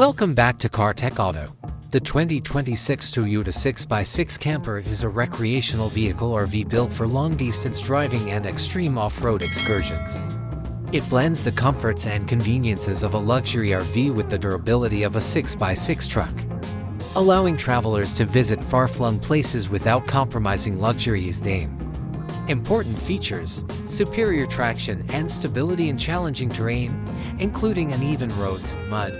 Welcome back to Car Tech Auto. The 2026 Toyota 6x6 camper is a recreational vehicle RV built for long-distance driving and extreme off-road excursions. It blends the comforts and conveniences of a luxury RV with the durability of a 6x6 truck, allowing travelers to visit far-flung places without compromising luxury's aim. Important features: superior traction and stability in challenging terrain, including uneven roads, mud,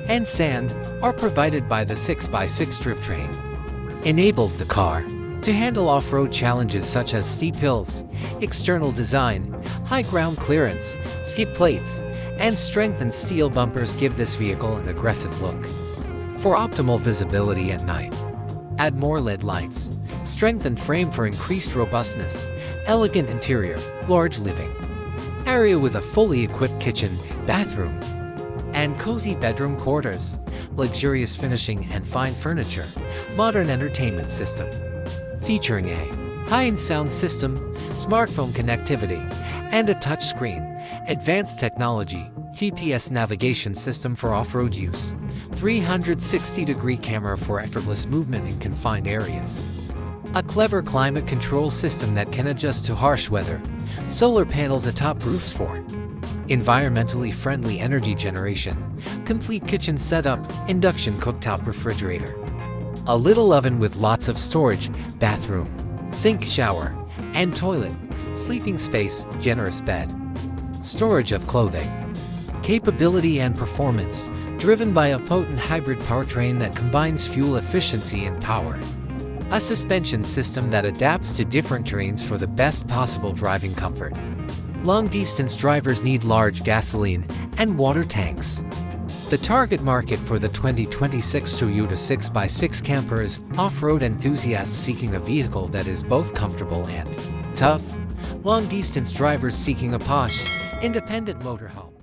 and sand, are provided by the 6x6 drivetrain. Enables the car to handle off-road challenges such as steep hills. External design, high ground clearance, skid plates, and strengthened steel bumpers give this vehicle an aggressive look. For optimal visibility at night, add more LED lights, strengthened frame for increased robustness, elegant interior, large living area with a fully equipped kitchen, bathroom, and cozy bedroom quarters, luxurious finishing and fine furniture, modern entertainment system. Featuring a high-end sound system, smartphone connectivity, and a touchscreen, advanced technology, GPS navigation system for off-road use, 360-degree camera for effortless movement in confined areas, a clever climate control system that can adjust to harsh weather, solar panels atop roofs for environmentally friendly energy generation, complete kitchen setup, induction cooktop refrigerator, a little oven with lots of storage, bathroom, sink, shower, and toilet, sleeping space, generous bed, storage of clothing, capability and performance, driven by a potent hybrid powertrain that combines fuel efficiency and power, a suspension system that adapts to different terrains for the best possible driving comfort. Long-distance drivers need large gasoline and water tanks. The target market for the 2026 Toyota 6x6 camper is off-road enthusiasts seeking a vehicle that is both comfortable and tough, long-distance drivers seeking a posh, independent motorhome.